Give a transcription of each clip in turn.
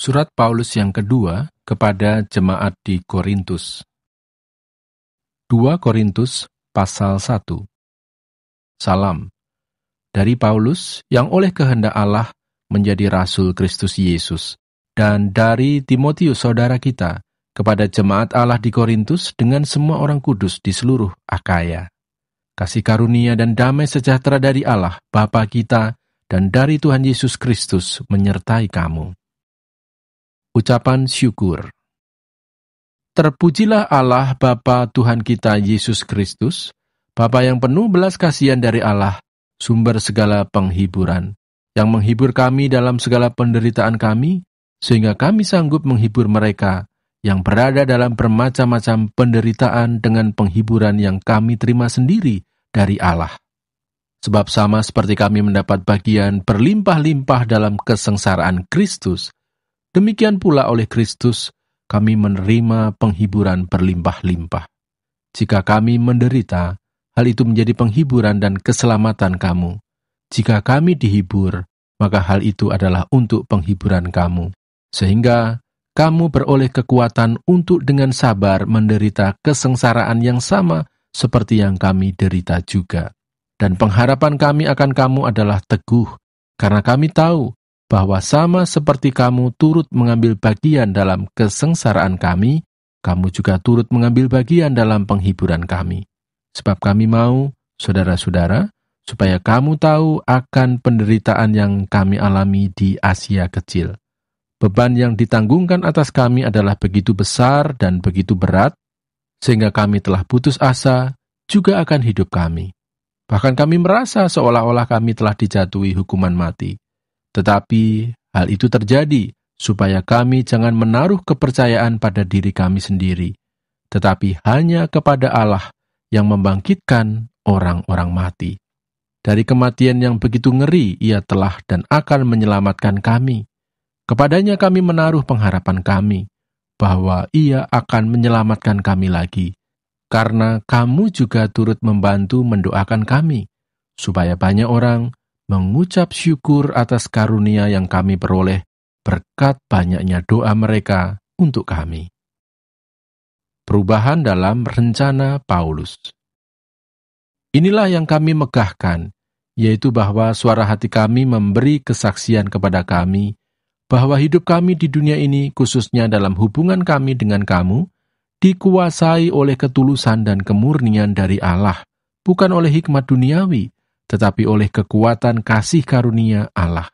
Surat Paulus yang kedua kepada jemaat di Korintus. 2 Korintus pasal 1. Salam dari Paulus yang oleh kehendak Allah menjadi rasul Kristus Yesus, dan dari Timotius saudara kita kepada jemaat Allah di Korintus dengan semua orang kudus di seluruh Akaya. Kasih karunia dan damai sejahtera dari Allah Bapa kita dan dari Tuhan Yesus Kristus menyertai kamu. Ucapan syukur. Terpujilah Allah Bapa Tuhan kita Yesus Kristus, Bapa yang penuh belas kasihan dari Allah, sumber segala penghiburan, yang menghibur kami dalam segala penderitaan kami, sehingga kami sanggup menghibur mereka yang berada dalam bermacam-macam penderitaan dengan penghiburan yang kami terima sendiri dari Allah. Sebab sama seperti kami mendapat bagian berlimpah-limpah dalam kesengsaraan Kristus, demikian pula oleh Kristus kami menerima penghiburan berlimpah-limpah. Jika kami menderita, hal itu menjadi penghiburan dan keselamatan kamu. Jika kami dihibur, maka hal itu adalah untuk penghiburan kamu, sehingga kamu beroleh kekuatan untuk dengan sabar menderita kesengsaraan yang sama seperti yang kami derita juga. Dan pengharapan kami akan kamu adalah teguh, karena kami tahu bahwa sama seperti kamu turut mengambil bagian dalam kesengsaraan kami, kamu juga turut mengambil bagian dalam penghiburan kami. Sebab kami mau, saudara-saudara, supaya kamu tahu akan penderitaan yang kami alami di Asia Kecil. Beban yang ditanggungkan atas kami adalah begitu besar dan begitu berat, sehingga kami telah putus asa juga akan hidup kami. Bahkan kami merasa seolah-olah kami telah dijatuhi hukuman mati. Tetapi hal itu terjadi supaya kami jangan menaruh kepercayaan pada diri kami sendiri, tetapi hanya kepada Allah yang membangkitkan orang-orang mati. Dari kematian yang begitu ngeri, Ia telah dan akan menyelamatkan kami. Kepadanya kami menaruh pengharapan kami, bahwa Ia akan menyelamatkan kami lagi, karena kamu juga turut membantu mendoakan kami, supaya banyak orang mengucap syukur atas karunia yang kami peroleh berkat banyaknya doa mereka untuk kami. Perubahan dalam rencana Paulus. Inilah yang kami megahkan, yaitu bahwa suara hati kami memberi kesaksian kepada kami, bahwa hidup kami di dunia ini, khususnya dalam hubungan kami dengan kamu, dikuasai oleh ketulusan dan kemurnian dari Allah, bukan oleh hikmat duniawi, tetapi oleh kekuatan kasih karunia Allah.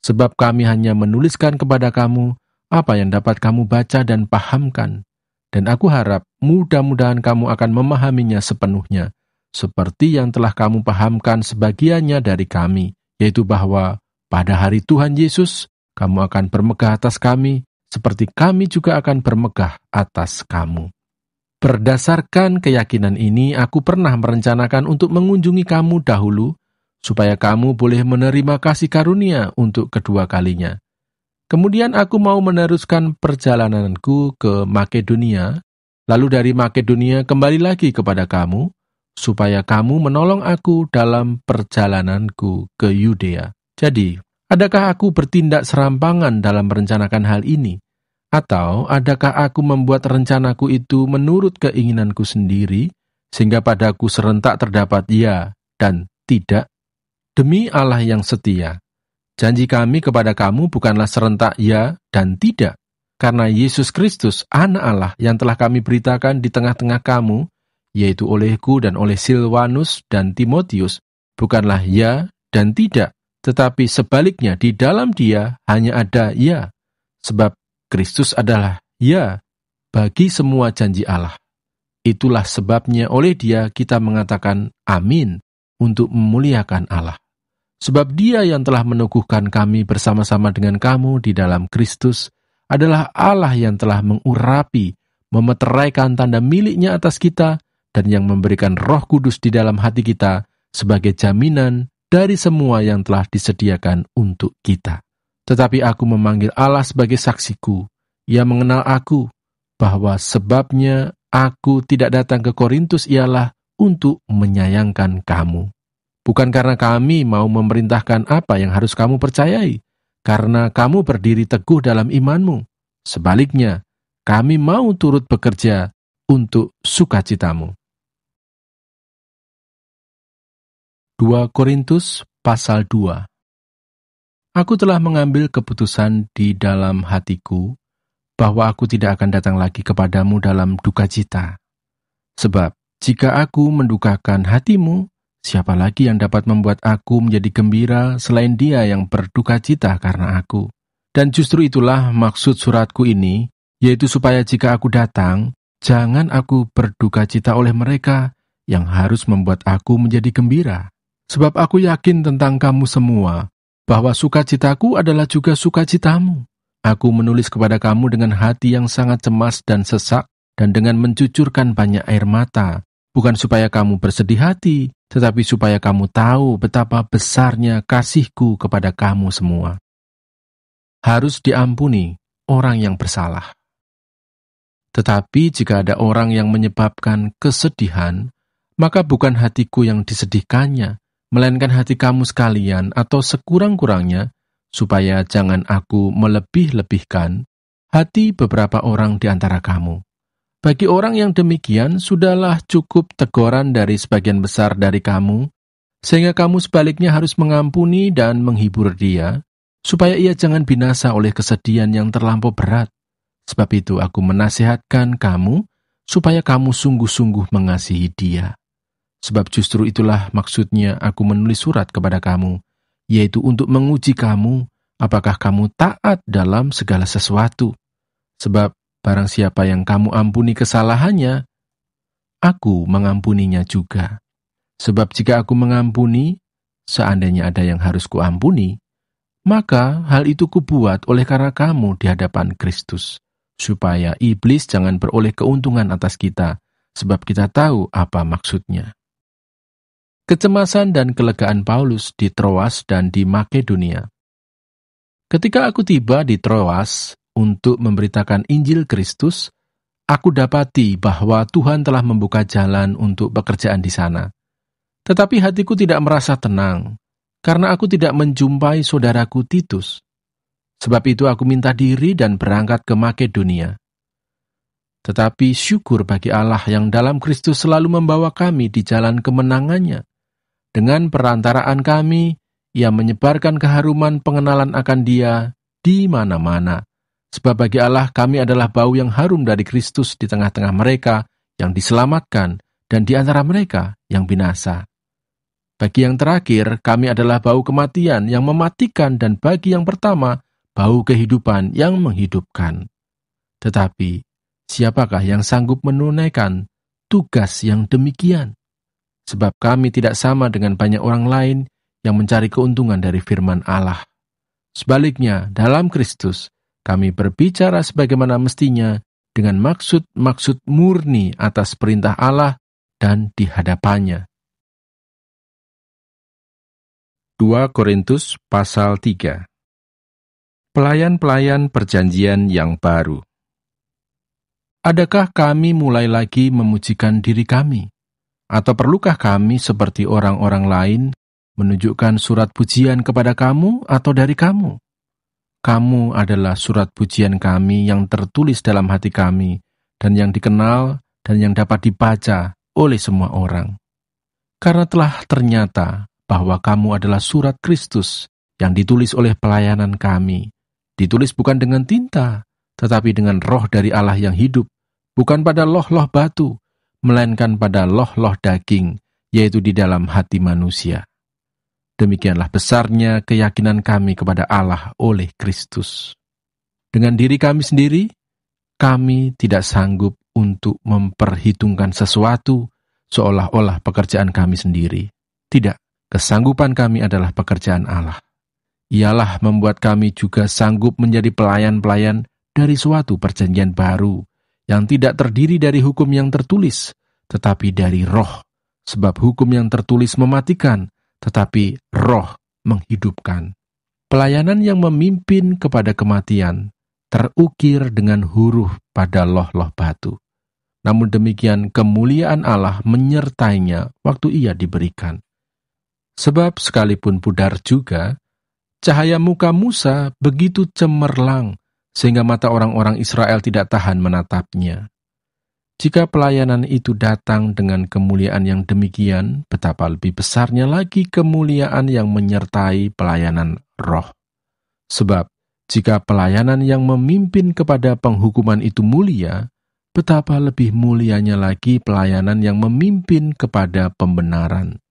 Sebab kami hanya menuliskan kepada kamu apa yang dapat kamu baca dan pahamkan. Dan aku harap mudah-mudahan kamu akan memahaminya sepenuhnya, seperti yang telah kamu pahamkan sebagiannya dari kami, yaitu bahwa pada hari Tuhan Yesus, kamu akan bermegah atas kami, seperti kami juga akan bermegah atas kamu. Berdasarkan keyakinan ini, aku pernah merencanakan untuk mengunjungi kamu dahulu, supaya kamu boleh menerima kasih karunia untuk kedua kalinya. Kemudian aku mau meneruskan perjalananku ke Makedonia, lalu dari Makedonia kembali lagi kepada kamu, supaya kamu menolong aku dalam perjalananku ke Yudea. Jadi, adakah aku bertindak serampangan dalam merencanakan hal ini? Atau adakah aku membuat rencanaku itu menurut keinginanku sendiri, sehingga padaku serentak terdapat ya dan tidak? Demi Allah yang setia, janji kami kepada kamu bukanlah serentak ya dan tidak, karena Yesus Kristus, Anak Allah yang telah kami beritakan di tengah-tengah kamu, yaitu olehku dan oleh Silwanus dan Timotius, bukanlah ya dan tidak, tetapi sebaliknya di dalam Dia hanya ada ya, sebab Kristus adalah ya bagi semua janji Allah. Itulah sebabnya oleh Dia kita mengatakan amin untuk memuliakan Allah. Sebab Dia yang telah meneguhkan kami bersama-sama dengan kamu di dalam Kristus adalah Allah yang telah mengurapi, memeteraikan tanda miliknya atas kita dan yang memberikan Roh Kudus di dalam hati kita sebagai jaminan dari semua yang telah disediakan untuk kita. Tetapi aku memanggil Allah sebagai saksiku. Ia mengenal aku, bahwa sebabnya aku tidak datang ke Korintus ialah untuk menyayangkan kamu. Bukan karena kami mau memerintahkan apa yang harus kamu percayai, karena kamu berdiri teguh dalam imanmu. Sebaliknya, kami mau turut bekerja untuk sukacitamu. 2 Korintus pasal 2. Aku telah mengambil keputusan di dalam hatiku bahwa aku tidak akan datang lagi kepadamu dalam duka cita. Sebab jika aku mendukakan hatimu, siapa lagi yang dapat membuat aku menjadi gembira selain Dia yang berduka cita karena aku? Dan justru itulah maksud suratku ini, yaitu supaya jika aku datang, jangan aku berduka cita oleh mereka yang harus membuat aku menjadi gembira. Sebab aku yakin tentang kamu semua, bahwa sukacitaku adalah juga sukacitamu. Aku menulis kepada kamu dengan hati yang sangat cemas dan sesak, dan dengan mencucurkan banyak air mata, bukan supaya kamu bersedih hati, tetapi supaya kamu tahu betapa besarnya kasihku kepada kamu semua. Harus diampuni orang yang bersalah. Tetapi jika ada orang yang menyebabkan kesedihan, maka bukan hatiku yang disedihkannya, melainkan hati kamu sekalian atau sekurang-kurangnya, supaya jangan aku melebih-lebihkan hati beberapa orang di antara kamu. Bagi orang yang demikian, sudahlah cukup teguran dari sebagian besar dari kamu, sehingga kamu sebaliknya harus mengampuni dan menghibur dia, supaya ia jangan binasa oleh kesedihan yang terlampau berat. Sebab itu aku menasihatkan kamu, supaya kamu sungguh-sungguh mengasihi dia. Sebab justru itulah maksudnya aku menulis surat kepada kamu, yaitu untuk menguji kamu, apakah kamu taat dalam segala sesuatu. Sebab barang siapa yang kamu ampuni kesalahannya, aku mengampuninya juga. Sebab jika aku mengampuni, seandainya ada yang harus kuampuni, maka hal itu kubuat oleh karena kamu di hadapan Kristus, supaya iblis jangan beroleh keuntungan atas kita, sebab kita tahu apa maksudnya. Kecemasan dan kelegaan Paulus di Troas dan di Makedonia. Ketika aku tiba di Troas untuk memberitakan Injil Kristus, aku dapati bahwa Tuhan telah membuka jalan untuk pekerjaan di sana. Tetapi hatiku tidak merasa tenang, karena aku tidak menjumpai saudaraku Titus. Sebab itu aku minta diri dan berangkat ke Makedonia. Tetapi syukur bagi Allah yang dalam Kristus selalu membawa kami di jalan kemenangannya. Dengan perantaraan kami, Ia menyebarkan keharuman pengenalan akan Dia di mana-mana. Sebab bagi Allah kami adalah bau yang harum dari Kristus di tengah-tengah mereka yang diselamatkan dan di antara mereka yang binasa. Bagi yang terakhir, kami adalah bau kematian yang mematikan, dan bagi yang pertama, bau kehidupan yang menghidupkan. Tetapi, siapakah yang sanggup menunaikan tugas yang demikian? Sebab kami tidak sama dengan banyak orang lain yang mencari keuntungan dari firman Allah. Sebaliknya, dalam Kristus, kami berbicara sebagaimana mestinya dengan maksud-maksud murni atas perintah Allah dan di hadapannya. 2 Korintus pasal 3. Pelayan-pelayan perjanjian yang baru. Adakah kami mulai lagi memujikan diri kami? Atau perlukah kami seperti orang-orang lain menunjukkan surat pujian kepada kamu atau dari kamu? Kamu adalah surat pujian kami yang tertulis dalam hati kami dan yang dikenal dan yang dapat dibaca oleh semua orang. Karena telah ternyata bahwa kamu adalah surat Kristus yang ditulis oleh pelayanan kami, ditulis bukan dengan tinta, tetapi dengan roh dari Allah yang hidup, bukan pada loh-loh batu, melainkan pada loh-loh daging, yaitu di dalam hati manusia. Demikianlah besarnya keyakinan kami kepada Allah oleh Kristus. Dengan diri kami sendiri, kami tidak sanggup untuk memperhitungkan sesuatu seolah-olah pekerjaan kami sendiri. Tidak, kesanggupan kami adalah pekerjaan Allah. Ialah membuat kami juga sanggup menjadi pelayan-pelayan dari suatu perjanjian baru, yang tidak terdiri dari hukum yang tertulis, tetapi dari roh. Sebab hukum yang tertulis mematikan, tetapi roh menghidupkan. Pelayanan yang memimpin kepada kematian terukir dengan huruf pada loh-loh batu. Namun demikian kemuliaan Allah menyertainya waktu ia diberikan. Sebab sekalipun pudar juga, Cahaya muka Musa begitu cemerlang, sehingga mata orang-orang Israel tidak tahan menatapnya. Jika pelayanan itu datang dengan kemuliaan yang demikian, betapa lebih besarnya lagi kemuliaan yang menyertai pelayanan roh. Sebab, jika pelayanan yang memimpin kepada penghukuman itu mulia, betapa lebih mulianya lagi pelayanan yang memimpin kepada pembenaran.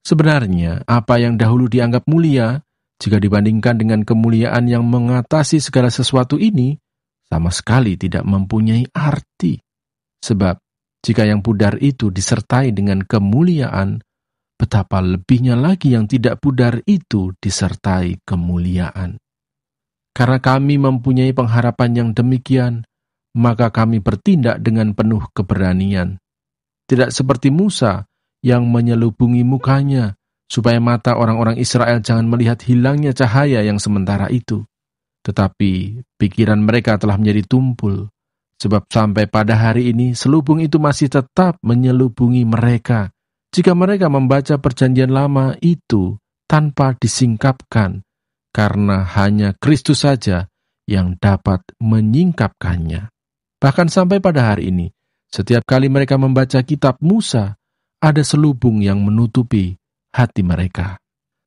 Sebenarnya, apa yang dahulu dianggap mulia, jika dibandingkan dengan kemuliaan yang mengatasi segala sesuatu ini, sama sekali tidak mempunyai arti. Sebab, jika yang pudar itu disertai dengan kemuliaan, betapa lebihnya lagi yang tidak pudar itu disertai kemuliaan. Karena kami mempunyai pengharapan yang demikian, maka kami bertindak dengan penuh keberanian. Tidak seperti Musa yang menyelubungi mukanya, supaya mata orang-orang Israel jangan melihat hilangnya cahaya yang sementara itu. Tetapi pikiran mereka telah menjadi tumpul, sebab sampai pada hari ini selubung itu masih tetap menyelubungi mereka, jika mereka membaca perjanjian lama itu tanpa disingkapkan, karena hanya Kristus saja yang dapat menyingkapkannya. Bahkan sampai pada hari ini, setiap kali mereka membaca kitab Musa, ada selubung yang menutupi hati mereka.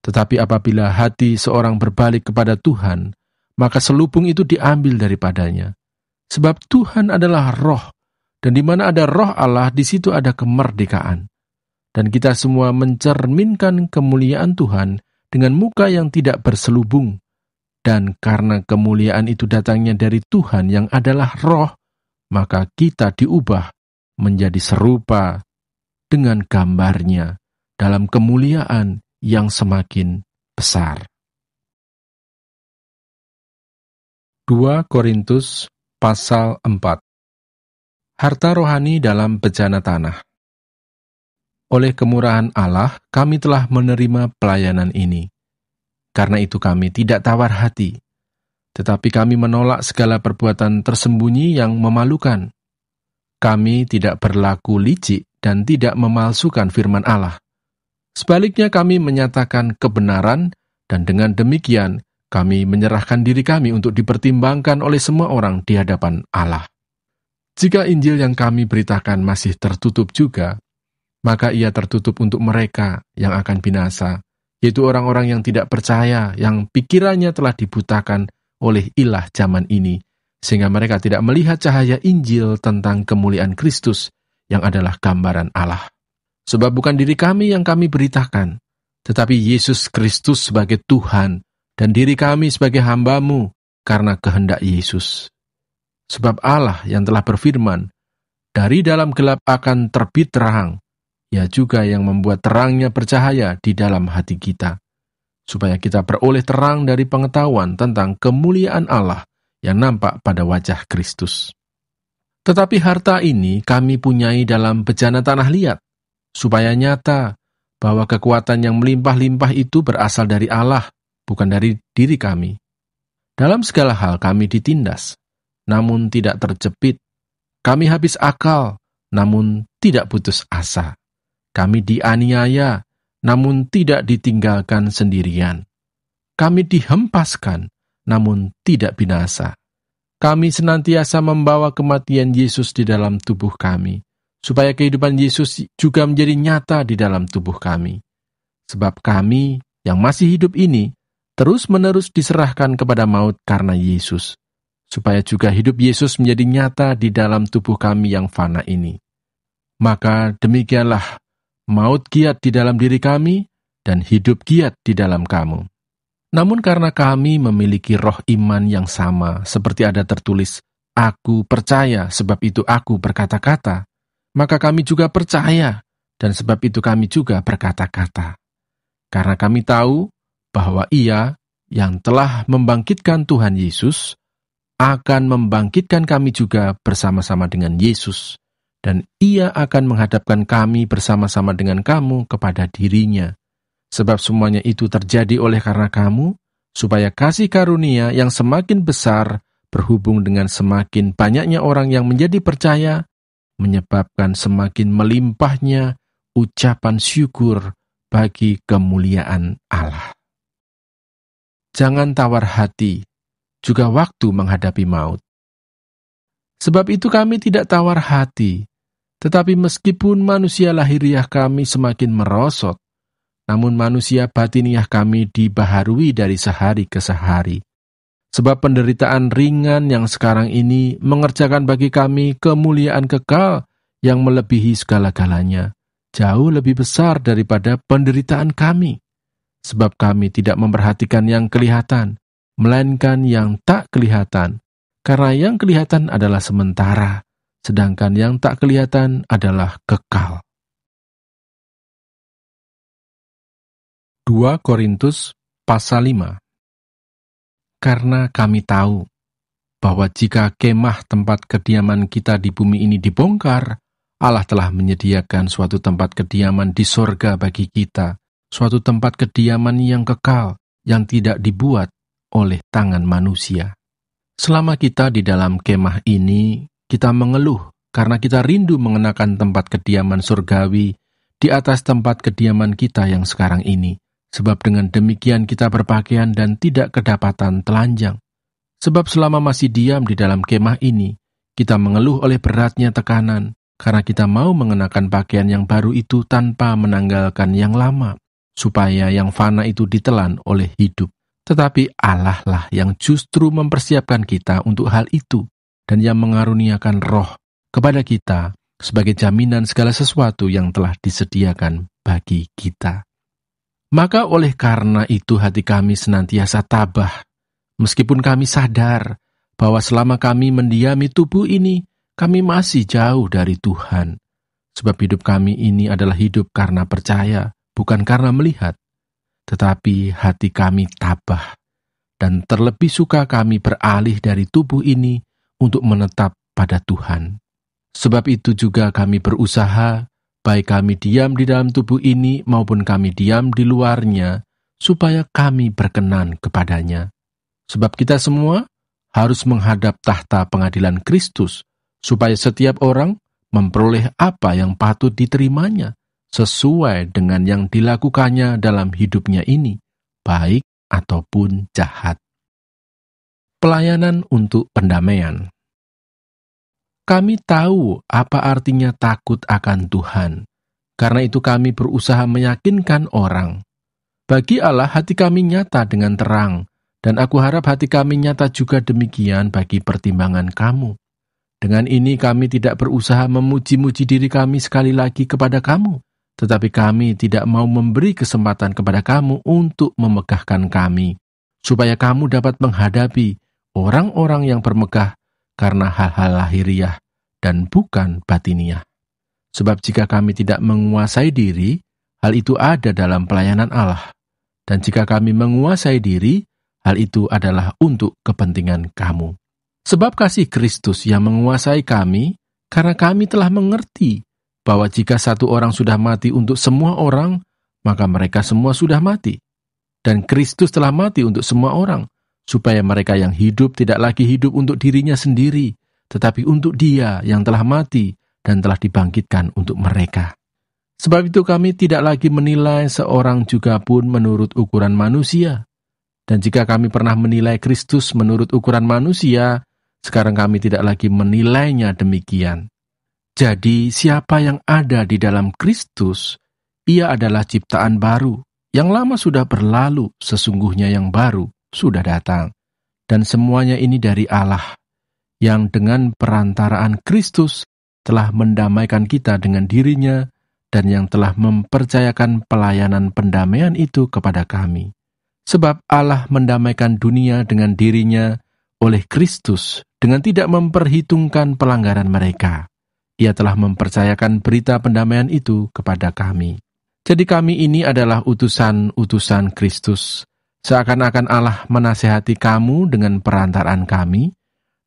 Tetapi apabila hati seorang berbalik kepada Tuhan, maka selubung itu diambil daripadanya. Sebab Tuhan adalah roh, dan di mana ada roh Allah, di situ ada kemerdekaan. Dan kita semua mencerminkan kemuliaan Tuhan dengan muka yang tidak berselubung. Dan karena kemuliaan itu datangnya dari Tuhan yang adalah roh, maka kita diubah menjadi serupa dengan gambarnya dalam kemuliaan yang semakin besar. 2 Korintus Pasal 4. Harta rohani dalam bejana tanah. Oleh kemurahan Allah, kami telah menerima pelayanan ini. Karena itu kami tidak tawar hati, tetapi kami menolak segala perbuatan tersembunyi yang memalukan. Kami tidak berlaku licik dan tidak memalsukan firman Allah. Sebaliknya kami menyatakan kebenaran, dan dengan demikian kami menyerahkan diri kami untuk dipertimbangkan oleh semua orang di hadapan Allah. Jika Injil yang kami beritakan masih tertutup juga, maka ia tertutup untuk mereka yang akan binasa, yaitu orang-orang yang tidak percaya, yang pikirannya telah dibutakan oleh ilah zaman ini, sehingga mereka tidak melihat cahaya Injil tentang kemuliaan Kristus, yang adalah gambaran Allah. Sebab bukan diri kami yang kami beritakan, tetapi Yesus Kristus sebagai Tuhan, dan diri kami sebagai hamba-Mu karena kehendak Yesus. Sebab Allah yang telah berfirman, dari dalam gelap akan terbit terang, Ia juga yang membuat terangnya bercahaya di dalam hati kita, supaya kita beroleh terang dari pengetahuan tentang kemuliaan Allah yang nampak pada wajah Kristus. Tetapi harta ini kami punyai dalam bejana tanah liat, supaya nyata bahwa kekuatan yang melimpah-limpah itu berasal dari Allah, bukan dari diri kami. Dalam segala hal kami ditindas, namun tidak terjepit. Kami habis akal, namun tidak putus asa. Kami dianiaya, namun tidak ditinggalkan sendirian. Kami dihempaskan, namun tidak binasa. Kami senantiasa membawa kematian Yesus di dalam tubuh kami, supaya kehidupan Yesus juga menjadi nyata di dalam tubuh kami. Sebab kami yang masih hidup ini terus-menerus diserahkan kepada maut karena Yesus, supaya juga hidup Yesus menjadi nyata di dalam tubuh kami yang fana ini. Maka demikianlah, maut giat di dalam diri kami, dan hidup giat di dalam kamu. Namun karena kami memiliki roh iman yang sama, seperti ada tertulis, Aku percaya, sebab itu aku berkata-kata, maka kami juga percaya, dan sebab itu kami juga berkata-kata. Karena kami tahu bahwa Ia yang telah membangkitkan Tuhan Yesus akan membangkitkan kami juga bersama-sama dengan Yesus, dan Ia akan menghadapkan kami bersama-sama dengan kamu kepada diri-Nya. Sebab semuanya itu terjadi oleh karena kamu, supaya kasih karunia yang semakin besar berhubung dengan semakin banyaknya orang yang menjadi percaya, menyebabkan semakin melimpahnya ucapan syukur bagi kemuliaan Allah. jangan tawar hati, juga waktu menghadapi maut. Sebab itu kami tidak tawar hati, tetapi meskipun manusia lahiriah kami semakin merosot, namun manusia batiniah kami dibaharui dari sehari ke sehari. Sebab penderitaan ringan yang sekarang ini mengerjakan bagi kami kemuliaan kekal yang melebihi segala-galanya, jauh lebih besar daripada penderitaan kami. Sebab kami tidak memperhatikan yang kelihatan, melainkan yang tak kelihatan. Karena yang kelihatan adalah sementara, sedangkan yang tak kelihatan adalah kekal. 2 Korintus pasal 5. Karena kami tahu bahwa jika kemah tempat kediaman kita di bumi ini dibongkar, Allah telah menyediakan suatu tempat kediaman di sorga bagi kita, suatu tempat kediaman yang kekal, yang tidak dibuat oleh tangan manusia. Selama kita di dalam kemah ini, kita mengeluh karena kita rindu mengenakan tempat kediaman surgawi di atas tempat kediaman kita yang sekarang ini. Sebab dengan demikian kita berpakaian dan tidak kedapatan telanjang. Sebab selama masih diam di dalam kemah ini, kita mengeluh oleh beratnya tekanan, karena kita mau mengenakan pakaian yang baru itu tanpa menanggalkan yang lama, supaya yang fana itu ditelan oleh hidup. Tetapi Allah lah yang justru mempersiapkan kita untuk hal itu, dan yang mengaruniakan roh kepada kita sebagai jaminan segala sesuatu yang telah disediakan bagi kita. Maka oleh karena itu hati kami senantiasa tabah, meskipun kami sadar bahwa selama kami mendiami tubuh ini, kami masih jauh dari Tuhan. Sebab hidup kami ini adalah hidup karena percaya, bukan karena melihat. Tetapi hati kami tabah, dan terlebih suka kami beralih dari tubuh ini untuk menetap pada Tuhan. Sebab itu juga kami berusaha, baik kami diam di dalam tubuh ini maupun kami diam di luarnya, supaya kami berkenan kepadanya. Sebab kita semua harus menghadap tahta pengadilan Kristus, supaya setiap orang memperoleh apa yang patut diterimanya, sesuai dengan yang dilakukannya dalam hidupnya ini, baik ataupun jahat. Pelayanan untuk pendamaian. Kami tahu apa artinya takut akan Tuhan. Karena itu kami berusaha meyakinkan orang. Bagi Allah hati kami nyata dengan terang, dan aku harap hati kami nyata juga demikian bagi pertimbangan kamu. Dengan ini kami tidak berusaha memuji-muji diri kami sekali lagi kepada kamu, tetapi kami tidak mau memberi kesempatan kepada kamu untuk memegahkan kami, supaya kamu dapat menghadapi orang-orang yang bermegah karena hal-hal lahiriah dan bukan batiniah. Sebab jika kami tidak menguasai diri, hal itu ada dalam pelayanan Allah. Dan jika kami menguasai diri, hal itu adalah untuk kepentingan kamu. Sebab kasih Kristus yang menguasai kami, karena kami telah mengerti bahwa jika satu orang sudah mati untuk semua orang, maka mereka semua sudah mati. Dan Kristus telah mati untuk semua orang, supaya mereka yang hidup tidak lagi hidup untuk dirinya sendiri, tetapi untuk Dia yang telah mati dan telah dibangkitkan untuk mereka. Sebab itu kami tidak lagi menilai seorang juga pun menurut ukuran manusia. Dan jika kami pernah menilai Kristus menurut ukuran manusia, sekarang kami tidak lagi menilainya demikian. Jadi siapa yang ada di dalam Kristus, ia adalah ciptaan baru. Yang lama sudah berlalu, sesungguhnya yang baru sudah datang. Dan semuanya ini dari Allah, yang dengan perantaraan Kristus telah mendamaikan kita dengan dirinya, dan yang telah mempercayakan pelayanan pendamaian itu kepada kami. Sebab Allah mendamaikan dunia dengan dirinya oleh Kristus, dengan tidak memperhitungkan pelanggaran mereka. Ia telah mempercayakan berita pendamaian itu kepada kami. Jadi kami ini adalah utusan-utusan Kristus, seakan-akan Allah menasehati kamu dengan perantaraan kami.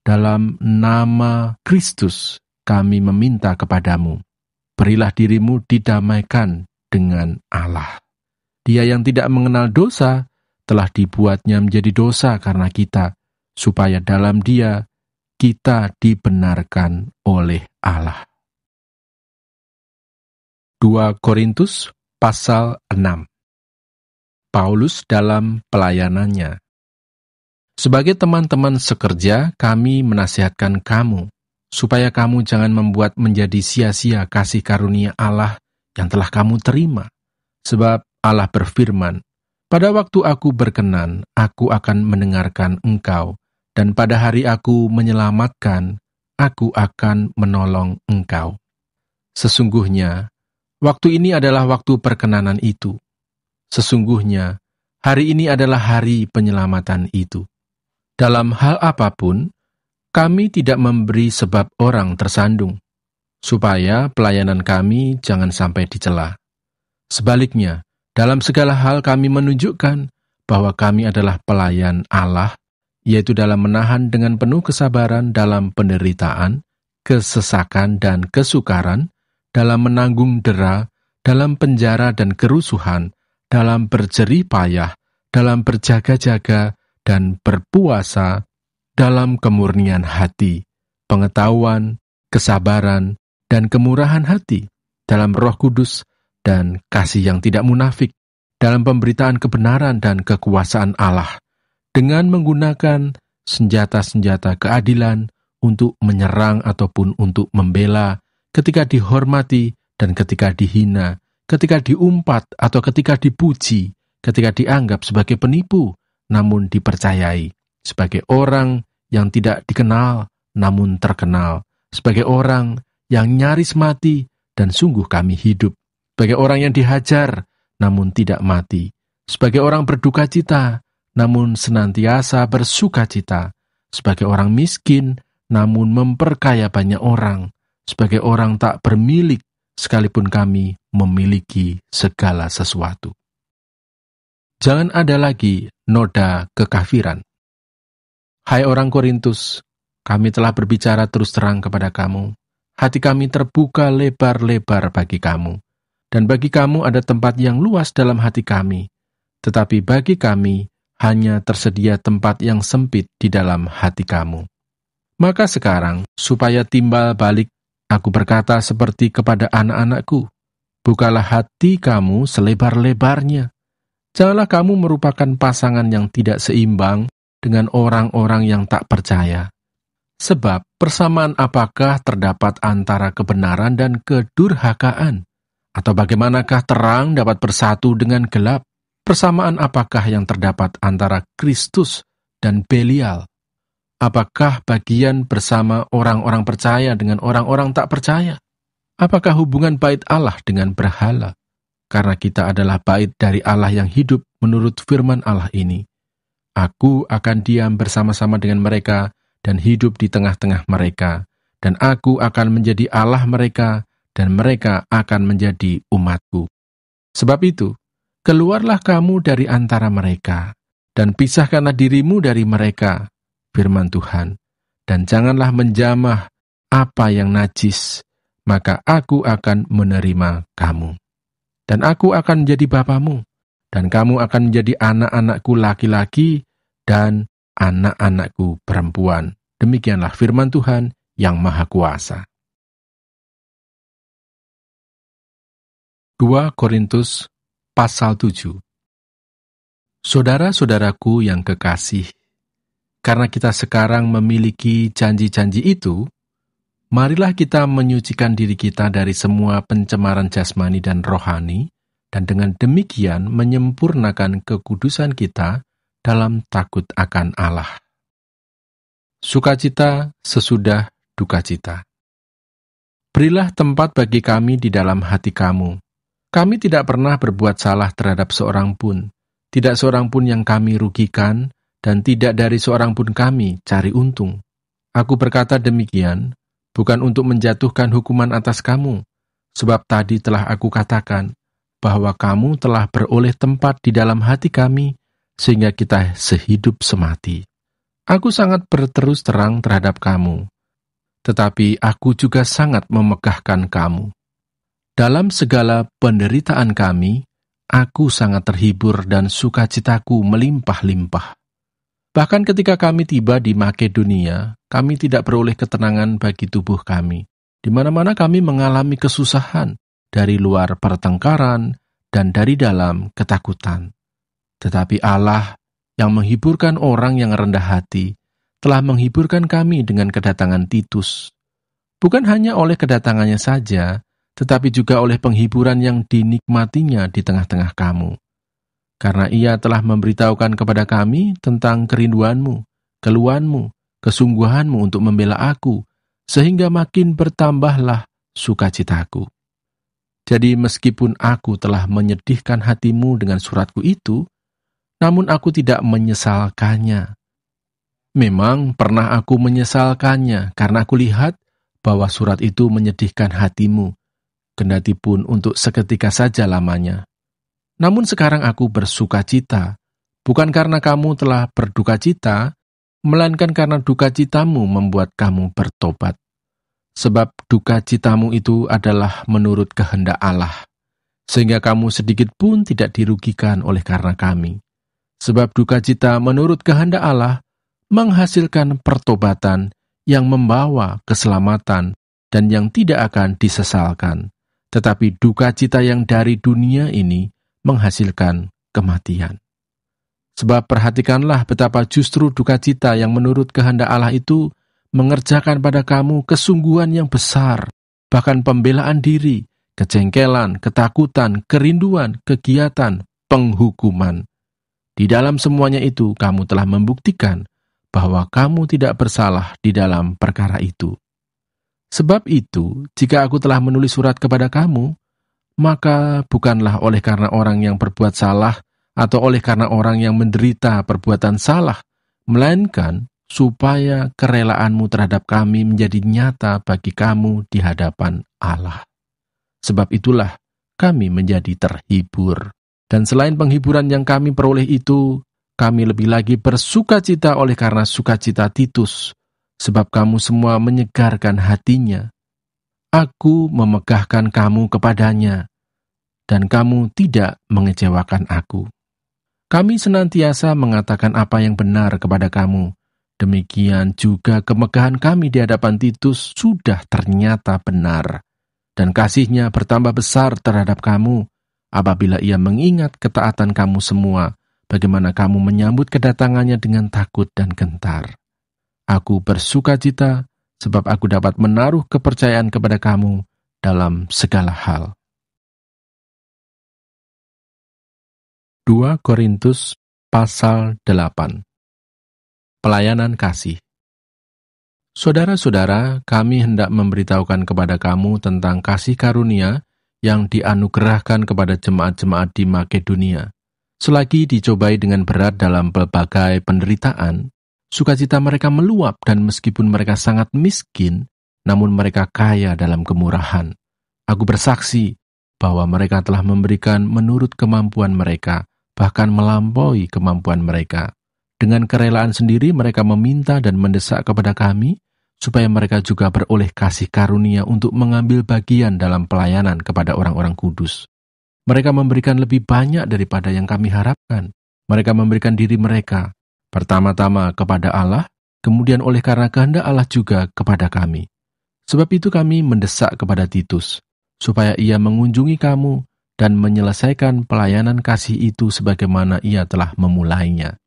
Dalam nama Kristus kami meminta kepadamu, berilah dirimu didamaikan dengan Allah. Dia yang tidak mengenal dosa telah dibuatnya menjadi dosa karena kita, supaya dalam Dia kita dibenarkan oleh Allah. 2 Korintus pasal 6. Paulus dalam pelayanannya. Sebagai teman-teman sekerja, kami menasihatkan kamu, supaya kamu jangan membuat menjadi sia-sia kasih karunia Allah yang telah kamu terima. Sebab Allah berfirman, "Pada waktu aku berkenan, aku akan mendengarkan engkau, dan pada hari aku menyelamatkan, aku akan menolong engkau." Sesungguhnya, waktu ini adalah waktu perkenanan itu. Sesungguhnya, hari ini adalah hari penyelamatan itu. Dalam hal apapun, kami tidak memberi sebab orang tersandung, supaya pelayanan kami jangan sampai dicela. Sebaliknya, dalam segala hal kami menunjukkan bahwa kami adalah pelayan Allah, yaitu dalam menahan dengan penuh kesabaran dalam penderitaan, kesesakan dan kesukaran, dalam menanggung dera, dalam penjara dan kerusuhan, dalam berjerih payah, dalam berjaga-jaga, dan berpuasa, dalam kemurnian hati, pengetahuan, kesabaran, dan kemurahan hati, dalam Roh Kudus, dan kasih yang tidak munafik, dalam pemberitaan kebenaran dan kekuasaan Allah, dengan menggunakan senjata-senjata keadilan untuk menyerang ataupun untuk membela, ketika dihormati dan ketika dihina, ketika diumpat atau ketika dipuji, ketika dianggap sebagai penipu, namun dipercayai, sebagai orang yang tidak dikenal, namun terkenal, sebagai orang yang nyaris mati, dan sungguh kami hidup, sebagai orang yang dihajar, namun tidak mati, sebagai orang berduka cita, namun senantiasa bersuka cita, sebagai orang miskin, namun memperkaya banyak orang, sebagai orang tak bermilik, sekalipun kami memiliki segala sesuatu. Jangan ada lagi noda kekafiran. Hai orang Korintus, kami telah berbicara terus terang kepada kamu. Hati kami terbuka lebar-lebar bagi kamu. Dan bagi kamu ada tempat yang luas dalam hati kami. Tetapi bagi kami hanya tersedia tempat yang sempit di dalam hati kamu. Maka sekarang, supaya timbal balik, aku berkata seperti kepada anak-anakku, bukalah hati kamu selebar-lebarnya. Janganlah kamu merupakan pasangan yang tidak seimbang dengan orang-orang yang tak percaya. Sebab persamaan apakah terdapat antara kebenaran dan kedurhakaan? Atau bagaimanakah terang dapat bersatu dengan gelap? Persamaan apakah yang terdapat antara Kristus dan Belial? Apakah bagian bersama orang-orang percaya dengan orang-orang tak percaya? Apakah hubungan bait Allah dengan berhala? Karena kita adalah bait dari Allah yang hidup menurut firman Allah ini. Aku akan diam bersama-sama dengan mereka dan hidup di tengah-tengah mereka, dan aku akan menjadi Allah mereka, dan mereka akan menjadi umatku. Sebab itu, keluarlah kamu dari antara mereka, dan pisahkanlah dirimu dari mereka, firman Tuhan, dan janganlah menjamah apa yang najis, maka aku akan menerima kamu. Dan aku akan menjadi bapamu, dan kamu akan menjadi anak-anakku laki-laki dan anak-anakku perempuan. Demikianlah firman Tuhan yang Maha Kuasa. 2 Korintus pasal 7. Saudara-saudaraku yang kekasih, karena kita sekarang memiliki janji-janji itu, marilah kita menyucikan diri kita dari semua pencemaran jasmani dan rohani, dan dengan demikian menyempurnakan kekudusan kita dalam takut akan Allah. Sukacita sesudah dukacita. Berilah tempat bagi kami di dalam hati kamu. Kami tidak pernah berbuat salah terhadap seorang pun, tidak seorang pun yang kami rugikan, dan tidak dari seorang pun kami cari untung. Aku berkata demikian, bukan untuk menjatuhkan hukuman atas kamu, sebab tadi telah aku katakan bahwa kamu telah beroleh tempat di dalam hati kami, sehingga kita sehidup semati. Aku sangat berterus terang terhadap kamu, tetapi aku juga sangat memegahkan kamu. Dalam segala penderitaan kami, aku sangat terhibur dan sukacitaku melimpah-limpah. Bahkan ketika kami tiba di Makedonia, kami tidak beroleh ketenangan bagi tubuh kami. Di mana-mana kami mengalami kesusahan, dari luar pertengkaran, dan dari dalam ketakutan. Tetapi Allah yang menghiburkan orang yang rendah hati, telah menghiburkan kami dengan kedatangan Titus. Bukan hanya oleh kedatangannya saja, tetapi juga oleh penghiburan yang dinikmatinya di tengah-tengah kamu. Karena ia telah memberitahukan kepada kami tentang kerinduanmu, keluhanmu, kesungguhanmu untuk membela aku, sehingga makin bertambahlah sukacitaku. Jadi meskipun aku telah menyedihkan hatimu dengan suratku itu, namun aku tidak menyesalkannya. Memang pernah aku menyesalkannya karena aku lihat bahwa surat itu menyedihkan hatimu, kendati pun untuk seketika saja lamanya. Namun sekarang aku bersukacita, bukan karena kamu telah berduka cita, melainkan karena duka citamu membuat kamu bertobat. Sebab duka citamu itu adalah menurut kehendak Allah, sehingga kamu sedikit pun tidak dirugikan oleh karena kami. Sebab duka cita menurut kehendak Allah menghasilkan pertobatan yang membawa keselamatan dan yang tidak akan disesalkan. Tetapi duka cita yang dari dunia ini menghasilkan kematian. Sebab perhatikanlah betapa justru duka cita yang menurut kehendak Allah itu mengerjakan pada kamu kesungguhan yang besar, bahkan pembelaan diri, kejengkelan, ketakutan, kerinduan, kegiatan, penghukuman. Di dalam semuanya itu kamu telah membuktikan bahwa kamu tidak bersalah di dalam perkara itu. Sebab itu, jika aku telah menulis surat kepada kamu, maka bukanlah oleh karena orang yang berbuat salah atau oleh karena orang yang menderita perbuatan salah, melainkan supaya kerelaanmu terhadap kami menjadi nyata bagi kamu di hadapan Allah. Sebab itulah kami menjadi terhibur. Dan selain penghiburan yang kami peroleh itu, kami lebih lagi bersukacita oleh karena sukacita Titus, sebab kamu semua menyegarkan hatinya. Aku memegahkan kamu kepadanya, dan kamu tidak mengecewakan aku. Kami senantiasa mengatakan apa yang benar kepada kamu. Demikian juga kemegahan kami di hadapan Titus sudah ternyata benar, dan kasihnya bertambah besar terhadap kamu, apabila ia mengingat ketaatan kamu semua, bagaimana kamu menyambut kedatangannya dengan takut dan gentar. Aku bersukacita, sebab aku dapat menaruh kepercayaan kepada kamu dalam segala hal. 2 Korintus pasal 8. Pelayanan kasih. Saudara-saudara, kami hendak memberitahukan kepada kamu tentang kasih karunia yang dianugerahkan kepada jemaat-jemaat di Makedonia. Selagi dicobai dengan berat dalam berbagai penderitaan, sukacita mereka meluap dan meskipun mereka sangat miskin, namun mereka kaya dalam kemurahan. Aku bersaksi bahwa mereka telah memberikan menurut kemampuan mereka, bahkan melampaui kemampuan mereka. Dengan kerelaan sendiri mereka meminta dan mendesak kepada kami, supaya mereka juga beroleh kasih karunia untuk mengambil bagian dalam pelayanan kepada orang-orang kudus. Mereka memberikan lebih banyak daripada yang kami harapkan. Mereka memberikan diri mereka, pertama-tama kepada Allah, kemudian oleh karena kehendak Allah juga kepada kami. Sebab itu kami mendesak kepada Titus, supaya ia mengunjungi kamu dan menyelesaikan pelayanan kasih itu sebagaimana ia telah memulainya.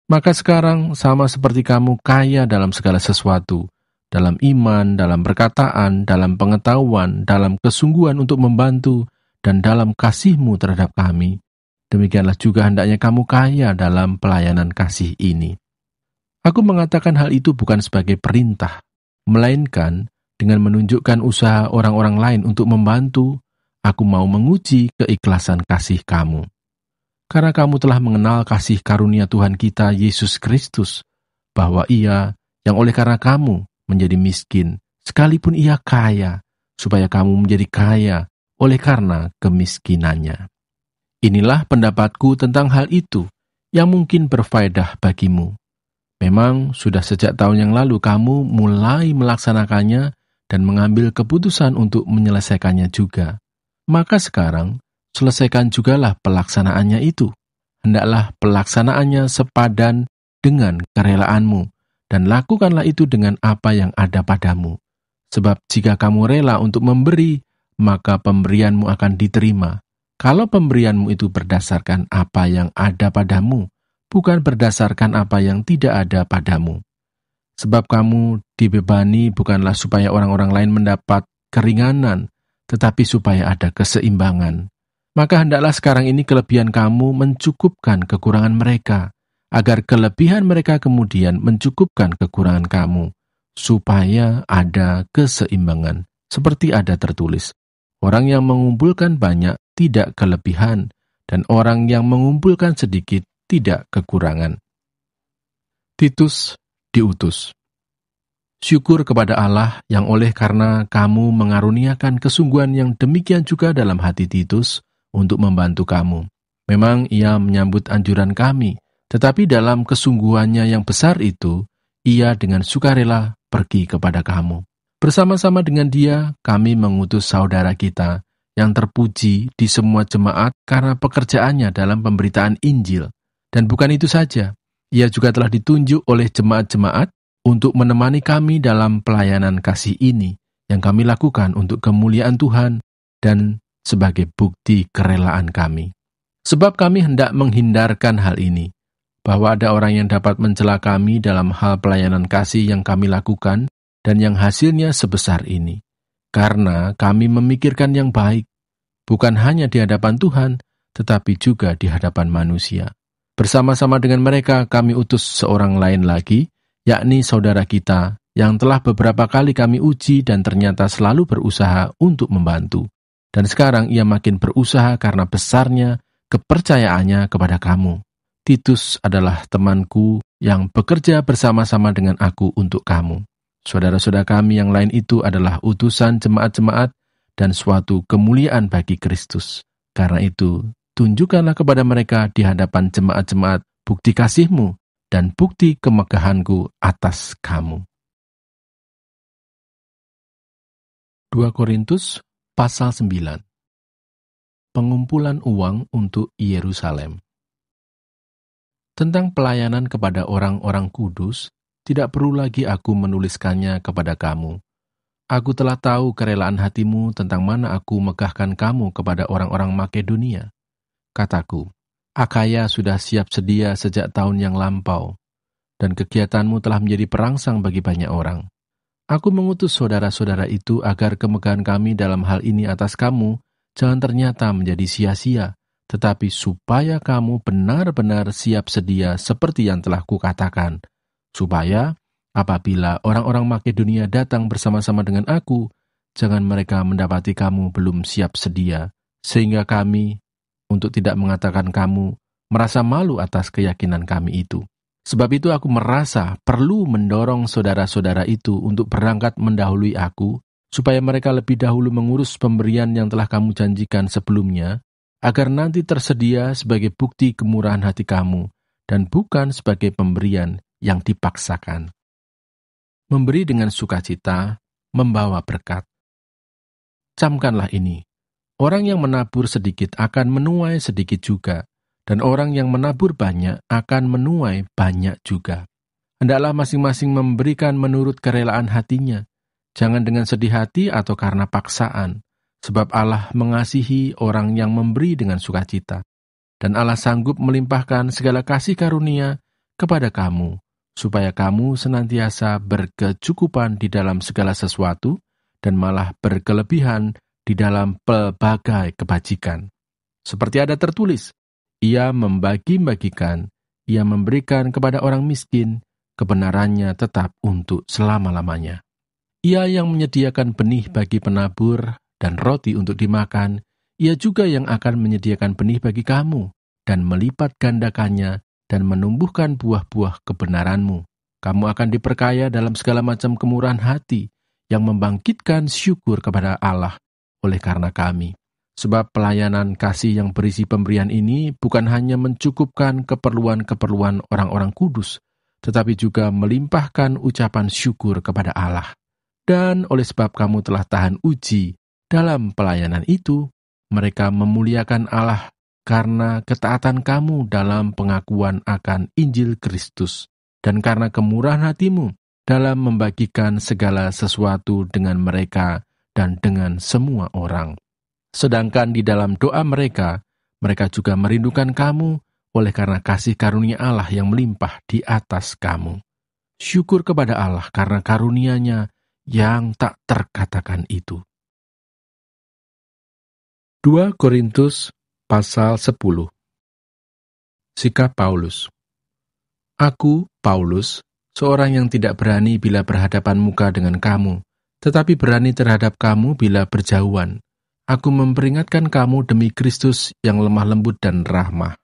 Maka sekarang sama seperti kamu kaya dalam segala sesuatu, dalam iman, dalam perkataan, dalam pengetahuan, dalam kesungguhan untuk membantu, dan dalam kasihmu terhadap kami, demikianlah juga hendaknya kamu kaya dalam pelayanan kasih ini. Aku mengatakan hal itu bukan sebagai perintah, melainkan dengan menunjukkan usaha orang-orang lain untuk membantu, aku mau menguji keikhlasan kasih kamu. Karena kamu telah mengenal kasih karunia Tuhan kita Yesus Kristus, bahwa ia yang oleh karena kamu menjadi miskin, sekalipun ia kaya, supaya kamu menjadi kaya oleh karena kemiskinannya. Inilah pendapatku tentang hal itu, yang mungkin berfaedah bagimu. Memang sudah sejak tahun yang lalu kamu mulai melaksanakannya dan mengambil keputusan untuk menyelesaikannya juga. Maka sekarang, selesaikan jugalah pelaksanaannya itu. Hendaklah pelaksanaannya sepadan dengan kerelaanmu, dan lakukanlah itu dengan apa yang ada padamu. Sebab jika kamu rela untuk memberi, maka pemberianmu akan diterima. Kalau pemberianmu itu berdasarkan apa yang ada padamu, bukan berdasarkan apa yang tidak ada padamu. Sebab kamu dibebani bukanlah supaya orang-orang lain mendapat keringanan, tetapi supaya ada keseimbangan. Maka hendaklah sekarang ini kelebihan kamu mencukupkan kekurangan mereka, agar kelebihan mereka kemudian mencukupkan kekurangan kamu, supaya ada keseimbangan. Seperti ada tertulis, orang yang mengumpulkan banyak tidak kelebihan, dan orang yang mengumpulkan sedikit tidak kekurangan. Titus diutus. Syukur kepada Allah yang oleh karena kamu mengaruniakan kesungguhan yang demikian juga dalam hati Titus untuk membantu kamu. Memang ia menyambut anjuran kami, tetapi dalam kesungguhannya yang besar itu, ia dengan sukarela pergi kepada kamu. Bersama-sama dengan dia, kami mengutus saudara kita yang terpuji di semua jemaat karena pekerjaannya dalam pemberitaan Injil. Dan bukan itu saja, ia juga telah ditunjuk oleh jemaat-jemaat untuk menemani kami dalam pelayanan kasih ini yang kami lakukan untuk kemuliaan Tuhan dan sebagai bukti kerelaan kami. Sebab kami hendak menghindarkan hal ini, bahwa ada orang yang dapat mencela kami dalam hal pelayanan kasih yang kami lakukan dan yang hasilnya sebesar ini. Karena kami memikirkan yang baik, bukan hanya di hadapan Tuhan, tetapi juga di hadapan manusia. Bersama-sama dengan mereka kami utus seorang lain lagi, yakni saudara kita, yang telah beberapa kali kami uji dan ternyata selalu berusaha untuk membantu. Dan sekarang ia makin berusaha karena besarnya kepercayaannya kepada kamu. Titus adalah temanku yang bekerja bersama-sama dengan aku untuk kamu. Saudara-saudara kami yang lain itu adalah utusan jemaat-jemaat dan suatu kemuliaan bagi Kristus. Karena itu, tunjukkanlah kepada mereka di hadapan jemaat-jemaat bukti kasih-Mu dan bukti kemegahan-Ku atas kamu. 2 Korintus Pasal 9. Pengumpulan uang untuk Yerusalem. Tentang pelayanan kepada orang-orang kudus, tidak perlu lagi aku menuliskannya kepada kamu. Aku telah tahu kerelaan hatimu tentang mana aku megahkan kamu kepada orang-orang Makedonia. Kataku, Akaya sudah siap sedia sejak tahun yang lampau, dan kegiatanmu telah menjadi perangsang bagi banyak orang. Aku mengutus saudara-saudara itu agar kemegahan kami dalam hal ini atas kamu jangan ternyata menjadi sia-sia, tetapi supaya kamu benar-benar siap sedia seperti yang telah kukatakan, supaya apabila orang-orang Makedonia datang bersama-sama dengan aku, jangan mereka mendapati kamu belum siap sedia, sehingga kami, untuk tidak mengatakan kamu, merasa malu atas keyakinan kami itu. Sebab itu aku merasa perlu mendorong saudara-saudara itu untuk berangkat mendahului aku, supaya mereka lebih dahulu mengurus pemberian yang telah kamu janjikan sebelumnya, agar nanti tersedia sebagai bukti kemurahan hati kamu, dan bukan sebagai pemberian yang dipaksakan. Memberi dengan sukacita, membawa berkat. Camkanlah ini, orang yang menabur sedikit akan menuai sedikit juga, dan orang yang menabur banyak akan menuai banyak juga. Hendaklah masing-masing memberikan menurut kerelaan hatinya, jangan dengan sedih hati atau karena paksaan, sebab Allah mengasihi orang yang memberi dengan sukacita. Dan Allah sanggup melimpahkan segala kasih karunia kepada kamu, supaya kamu senantiasa berkecukupan di dalam segala sesuatu, dan malah berkelebihan di dalam pelbagai kebajikan. Seperti ada tertulis, ia membagi-bagikan, ia memberikan kepada orang miskin, kebenarannya tetap untuk selama-lamanya. Ia yang menyediakan benih bagi penabur dan roti untuk dimakan, ia juga yang akan menyediakan benih bagi kamu, dan melipat gandakannya dan menumbuhkan buah-buah kebenaranmu. Kamu akan diperkaya dalam segala macam kemurahan hati, yang membangkitkan syukur kepada Allah oleh karena kami. Sebab pelayanan kasih yang berisi pemberian ini bukan hanya mencukupkan keperluan-keperluan orang-orang kudus, tetapi juga melimpahkan ucapan syukur kepada Allah. Dan oleh sebab kamu telah tahan uji dalam pelayanan itu, mereka memuliakan Allah karena ketaatan kamu dalam pengakuan akan Injil Kristus, dan karena kemurahan hatimu dalam membagikan segala sesuatu dengan mereka dan dengan semua orang. Sedangkan di dalam doa mereka juga merindukan kamu oleh karena kasih karunia Allah yang melimpah di atas kamu. Syukur kepada Allah karena karunia-Nya yang tak terkatakan itu. 2 Korintus pasal 10. Sikap Paulus. Aku, Paulus, seorang yang tidak berani bila berhadapan muka dengan kamu, tetapi berani terhadap kamu bila berjauhan. Aku memperingatkan kamu demi Kristus yang lemah lembut dan rahmah.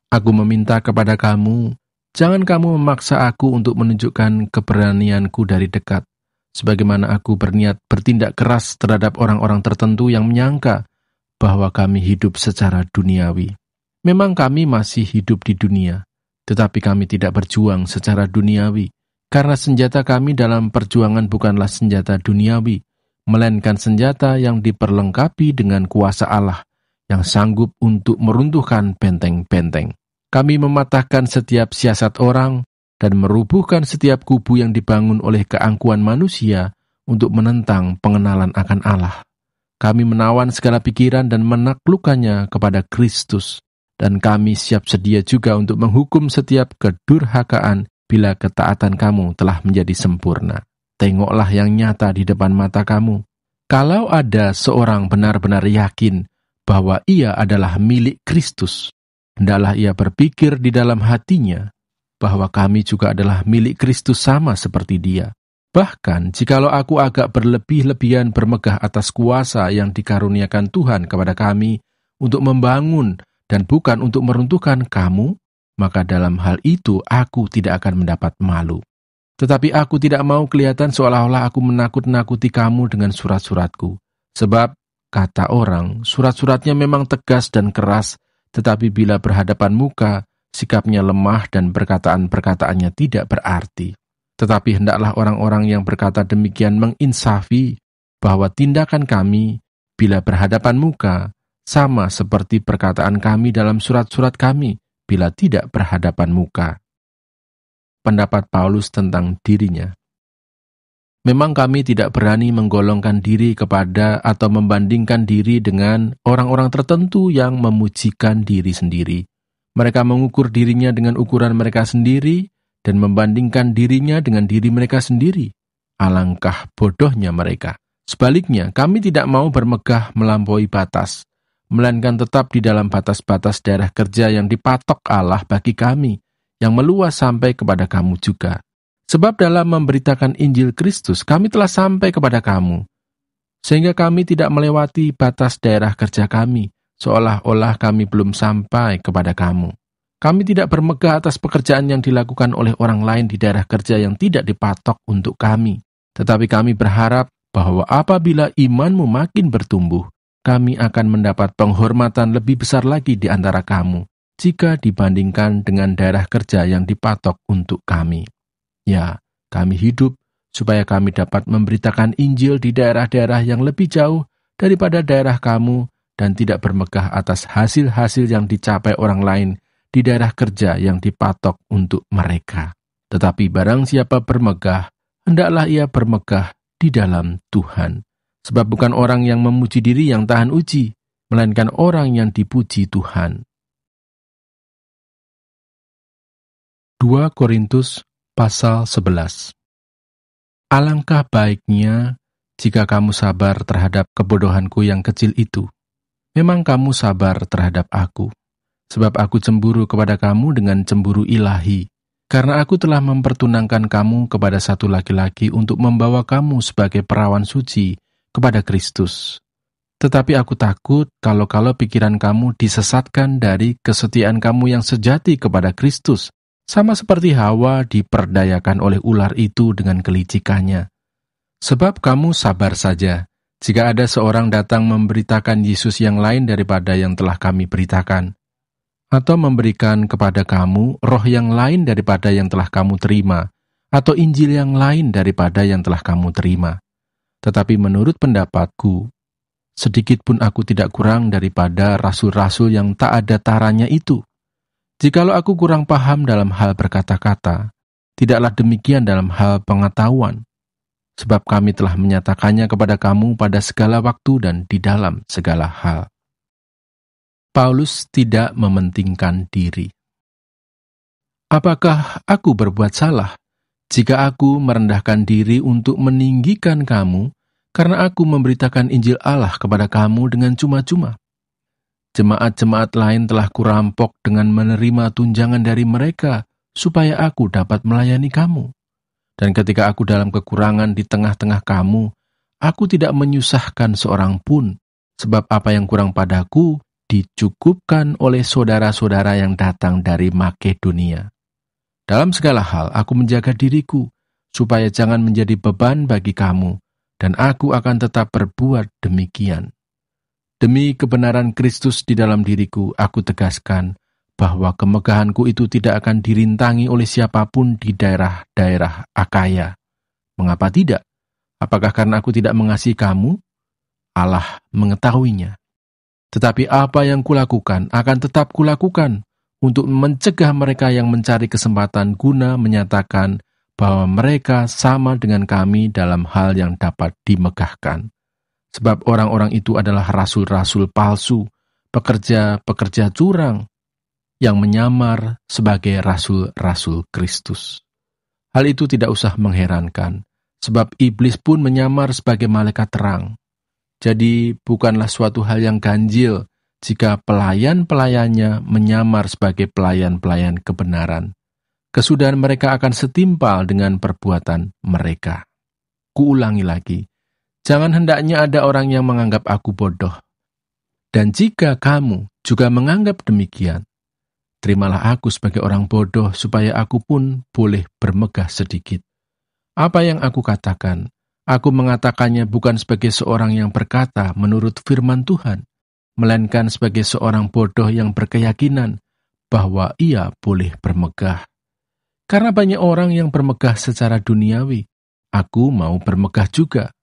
Aku meminta kepada kamu, jangan kamu memaksa aku untuk menunjukkan keberanianku dari dekat, sebagaimana aku berniat bertindak keras terhadap orang-orang tertentu yang menyangka bahwa kami hidup secara duniawi. Memang kami masih hidup di dunia, tetapi kami tidak berjuang secara duniawi, karena senjata kami dalam perjuangan bukanlah senjata duniawi, melainkan senjata yang diperlengkapi dengan kuasa Allah, yang sanggup untuk meruntuhkan benteng-benteng. Kami mematahkan setiap siasat orang, dan merubuhkan setiap kubu yang dibangun oleh keangkuhan manusia untuk menentang pengenalan akan Allah. Kami menawan segala pikiran dan menaklukkannya kepada Kristus. Dan kami siap sedia juga untuk menghukum setiap kedurhakaan bila ketaatan kamu telah menjadi sempurna. Tengoklah yang nyata di depan mata kamu. Kalau ada seorang benar-benar yakin bahwa ia adalah milik Kristus, hendaklah ia berpikir di dalam hatinya bahwa kami juga adalah milik Kristus sama seperti dia. Bahkan, jikalau aku agak berlebih-lebihan bermegah atas kuasa yang dikaruniakan Tuhan kepada kami untuk membangun dan bukan untuk meruntuhkan kamu, maka dalam hal itu aku tidak akan mendapat malu. Tetapi aku tidak mau kelihatan seolah-olah aku menakut-nakuti kamu dengan surat-suratku. Sebab, kata orang, surat-suratnya memang tegas dan keras, tetapi bila berhadapan muka, sikapnya lemah dan perkataan-perkataannya tidak berarti. Tetapi hendaklah orang-orang yang berkata demikian menginsafi bahwa tindakan kami, bila berhadapan muka, sama seperti perkataan kami dalam surat-surat kami bila tidak berhadapan muka. Pendapat Paulus tentang dirinya. Memang kami tidak berani menggolongkan diri kepada atau membandingkan diri dengan orang-orang tertentu yang memujikan diri sendiri. Mereka mengukur dirinya dengan ukuran mereka sendiri dan membandingkan dirinya dengan diri mereka sendiri. Alangkah bodohnya mereka. Sebaliknya, kami tidak mau bermegah melampaui batas, melainkan tetap di dalam batas-batas daerah kerja yang dipatok Allah bagi kami, yang meluas sampai kepada kamu juga. Sebab dalam memberitakan Injil Kristus, kami telah sampai kepada kamu, sehingga kami tidak melewati batas daerah kerja kami, seolah-olah kami belum sampai kepada kamu. Kami tidak bermegah atas pekerjaan yang dilakukan oleh orang lain di daerah kerja yang tidak dipatok untuk kami, tetapi kami berharap bahwa apabila imanmu makin bertumbuh, kami akan mendapat penghormatan lebih besar lagi di antara kamu, jika dibandingkan dengan daerah kerja yang dipatok untuk kami. Ya, kami hidup supaya kami dapat memberitakan Injil di daerah-daerah yang lebih jauh daripada daerah kamu dan tidak bermegah atas hasil-hasil yang dicapai orang lain di daerah kerja yang dipatok untuk mereka. Tetapi barang siapa bermegah, hendaklah ia bermegah di dalam Tuhan. Sebab bukan orang yang memuji diri yang tahan uji, melainkan orang yang dipuji Tuhan. 2 Korintus pasal 11. Alangkah baiknya jika kamu sabar terhadap kebodohanku yang kecil itu. Memang kamu sabar terhadap aku, sebab aku cemburu kepada kamu dengan cemburu ilahi, karena aku telah mempertunangkan kamu kepada satu laki-laki untuk membawa kamu sebagai perawan suci kepada Kristus. Tetapi aku takut kalau pikiran kamu disesatkan dari kesetiaan kamu yang sejati kepada Kristus, sama seperti Hawa diperdayakan oleh ular itu dengan kelicikannya. Sebab kamu sabar saja, jika ada seorang datang memberitakan Yesus yang lain daripada yang telah kami beritakan, atau memberikan kepada kamu roh yang lain daripada yang telah kamu terima, atau Injil yang lain daripada yang telah kamu terima. Tetapi menurut pendapatku, sedikit pun aku tidak kurang daripada rasul-rasul yang tak ada taranya itu. Jikalau aku kurang paham dalam hal berkata-kata, tidaklah demikian dalam hal pengetahuan, sebab kami telah menyatakannya kepada kamu pada segala waktu dan di dalam segala hal. Paulus tidak mementingkan diri. Apakah aku berbuat salah jika aku merendahkan diri untuk meninggikan kamu karena aku memberitakan Injil Allah kepada kamu dengan cuma-cuma? Jemaat-jemaat lain telah kurampok dengan menerima tunjangan dari mereka supaya aku dapat melayani kamu. Dan ketika aku dalam kekurangan di tengah-tengah kamu, aku tidak menyusahkan seorang pun, sebab apa yang kurang padaku dicukupkan oleh saudara-saudara yang datang dari Makedonia. Dalam segala hal, aku menjaga diriku, supaya jangan menjadi beban bagi kamu, dan aku akan tetap berbuat demikian. Demi kebenaran Kristus di dalam diriku, aku tegaskan bahwa kemegahanku itu tidak akan dirintangi oleh siapapun di daerah-daerah Akaya. Mengapa tidak? Apakah karena aku tidak mengasihi kamu? Allah mengetahuinya. Tetapi apa yang kulakukan akan tetap kulakukan, untuk mencegah mereka yang mencari kesempatan guna menyatakan bahwa mereka sama dengan kami dalam hal yang dapat dimegahkan. Sebab orang-orang itu adalah rasul-rasul palsu, pekerja-pekerja curang, yang menyamar sebagai rasul-rasul Kristus. Hal itu tidak usah mengherankan, sebab iblis pun menyamar sebagai malaikat terang. Jadi bukanlah suatu hal yang ganjil jika pelayan-pelayannya menyamar sebagai pelayan-pelayan kebenaran. Kesudahan mereka akan setimpal dengan perbuatan mereka. Kuulangi lagi, jangan hendaknya ada orang yang menganggap aku bodoh. Dan jika kamu juga menganggap demikian, terimalah aku sebagai orang bodoh supaya aku pun boleh bermegah sedikit. Apa yang aku katakan, aku mengatakannya bukan sebagai seorang yang berkata menurut firman Tuhan, melainkan sebagai seorang bodoh yang berkeyakinan bahwa ia boleh bermegah. Karena banyak orang yang bermegah secara duniawi, aku mau bermegah juga.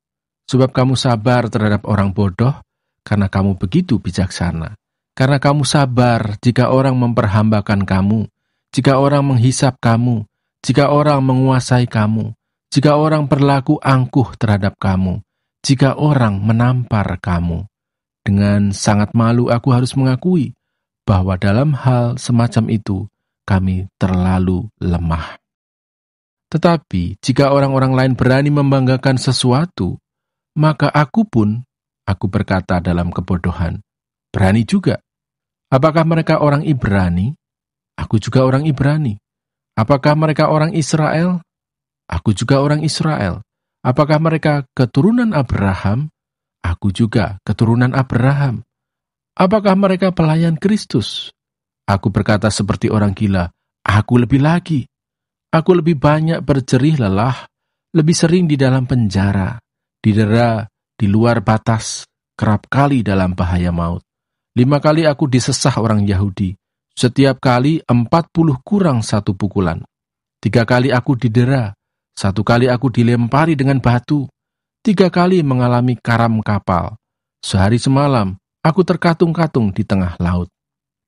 Sebab kamu sabar terhadap orang bodoh, karena kamu begitu bijaksana. Karena kamu sabar jika orang memperhambakan kamu, jika orang menghisap kamu, jika orang menguasai kamu, jika orang berlaku angkuh terhadap kamu, jika orang menampar kamu. Dengan sangat malu aku harus mengakui bahwa dalam hal semacam itu kami terlalu lemah. Tetapi jika orang-orang lain berani membanggakan sesuatu, maka aku berkata dalam kebodohan, berani juga. Apakah mereka orang Ibrani? Aku juga orang Ibrani. Apakah mereka orang Israel? Aku juga orang Israel. Apakah mereka keturunan Abraham? Aku juga keturunan Abraham. Apakah mereka pelayan Kristus? Aku berkata seperti orang gila, aku lebih lagi. Aku lebih banyak berjerih lelah, lebih sering di dalam penjara, didera di luar batas, kerap kali dalam bahaya maut. 5 kali aku disesah orang Yahudi, setiap kali 40 kurang 1 pukulan. 3 kali aku didera, 1 kali aku dilempari dengan batu, 3 kali mengalami karam kapal. Sehari semalam, aku terkatung-katung di tengah laut.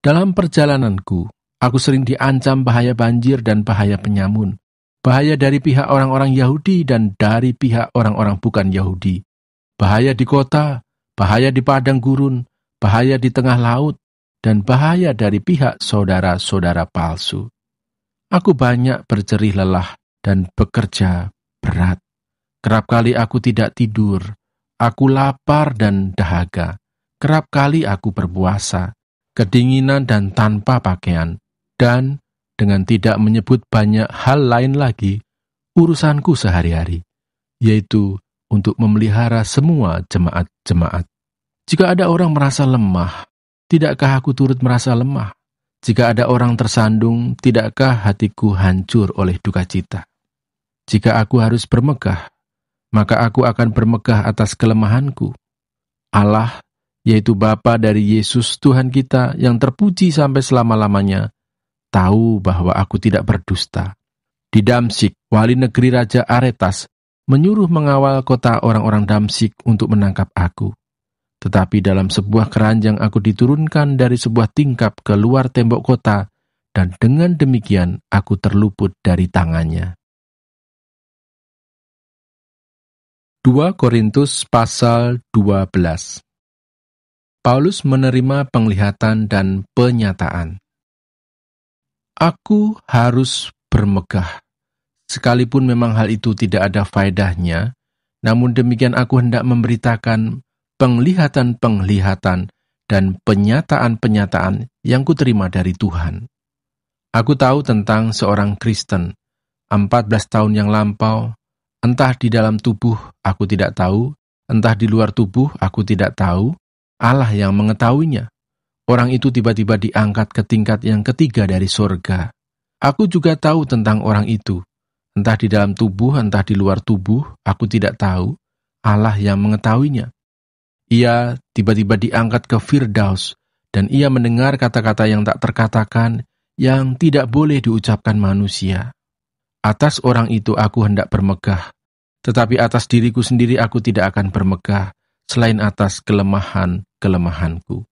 Dalam perjalananku, aku sering diancam bahaya banjir dan bahaya penyamun. Bahaya dari pihak orang-orang Yahudi dan dari pihak orang-orang bukan Yahudi. Bahaya di kota, bahaya di padang gurun, bahaya di tengah laut, dan bahaya dari pihak saudara-saudara palsu. Aku banyak berjerih lelah dan bekerja berat. Kerap kali aku tidak tidur, aku lapar dan dahaga. Kerap kali aku berpuasa, kedinginan dan tanpa pakaian. Dan dengan tidak menyebut banyak hal lain lagi, urusanku sehari-hari, yaitu untuk memelihara semua jemaat-jemaat. Jika ada orang merasa lemah, tidakkah aku turut merasa lemah? Jika ada orang tersandung, tidakkah hatiku hancur oleh duka cita? Jika aku harus bermegah, maka aku akan bermegah atas kelemahanku. Allah, yaitu Bapa dari Yesus Tuhan kita yang terpuji sampai selama-lamanya, tahu bahwa aku tidak berdusta. Di Damsyik, wali negeri Raja Aretas menyuruh mengawal kota orang-orang Damsyik untuk menangkap aku. Tetapi dalam sebuah keranjang aku diturunkan dari sebuah tingkap ke luar tembok kota, dan dengan demikian aku terluput dari tangannya. 2 Korintus pasal 12. Paulus menerima penglihatan dan penyataan. Aku harus bermegah. Sekalipun memang hal itu tidak ada faedahnya, namun demikian aku hendak memberitakan penglihatan-penglihatan dan penyataan-penyataan yang kuterima dari Tuhan. Aku tahu tentang seorang Kristen, 14 tahun yang lampau, entah di dalam tubuh aku tidak tahu, entah di luar tubuh aku tidak tahu, Allah yang mengetahuinya. Orang itu tiba-tiba diangkat ke tingkat yang ketiga dari sorga. Aku juga tahu tentang orang itu, entah di dalam tubuh, entah di luar tubuh, aku tidak tahu, Allah yang mengetahuinya. Ia tiba-tiba diangkat ke Firdaus, dan ia mendengar kata-kata yang tak terkatakan, yang tidak boleh diucapkan manusia. Atas orang itu aku hendak bermegah, tetapi atas diriku sendiri aku tidak akan bermegah, selain atas kelemahan-kelemahanku.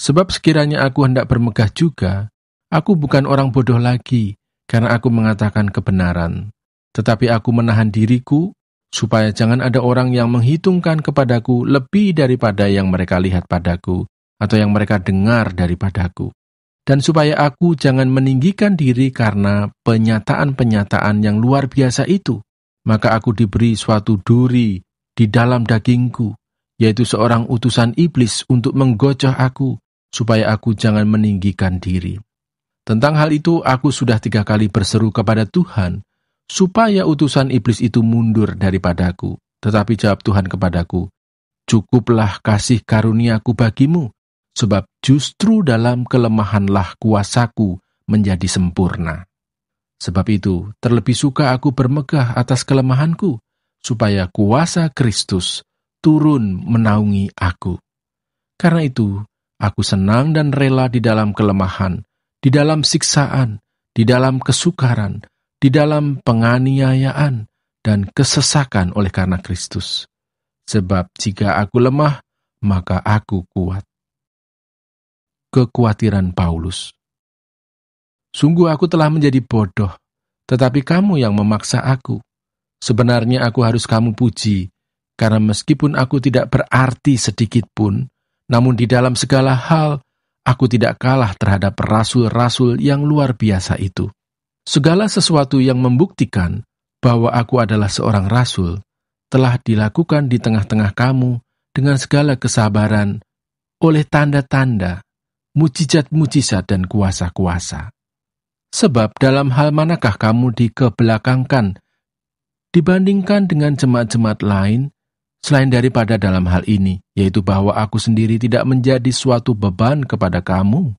Sebab sekiranya aku hendak bermegah juga, aku bukan orang bodoh lagi, karena aku mengatakan kebenaran. Tetapi aku menahan diriku, supaya jangan ada orang yang menghitungkan kepadaku lebih daripada yang mereka lihat padaku, atau yang mereka dengar daripadaku. Dan supaya aku jangan meninggikan diri karena penyataan-penyataan yang luar biasa itu, maka aku diberi suatu duri di dalam dagingku, yaitu seorang utusan iblis untuk menggocoh aku, supaya aku jangan meninggikan diri. Tentang hal itu aku sudah 3 kali berseru kepada Tuhan, supaya utusan iblis itu mundur daripadaku. Tetapi jawab Tuhan kepadaku, cukuplah kasih karuniaku bagimu, sebab justru dalam kelemahanlah kuasaku menjadi sempurna. Sebab itu, terlebih suka aku bermegah atas kelemahanku, supaya kuasa Kristus turun menaungi aku. Karena itu, aku senang dan rela di dalam kelemahan, di dalam siksaan, di dalam kesukaran, di dalam penganiayaan, dan kesesakan oleh karena Kristus. Sebab jika aku lemah, maka aku kuat. Kekhawatiran Paulus. Sungguh aku telah menjadi bodoh, tetapi kamu yang memaksa aku. Sebenarnya aku harus kamu puji, karena meskipun aku tidak berarti sedikit pun, namun di dalam segala hal, aku tidak kalah terhadap rasul-rasul yang luar biasa itu. Segala sesuatu yang membuktikan bahwa aku adalah seorang rasul, telah dilakukan di tengah-tengah kamu dengan segala kesabaran, oleh tanda-tanda, mujizat-mujizat dan kuasa-kuasa. Sebab dalam hal manakah kamu dikebelakangkan dibandingkan dengan jemaat-jemaat lain, selain daripada dalam hal ini, yaitu bahwa aku sendiri tidak menjadi suatu beban kepada kamu?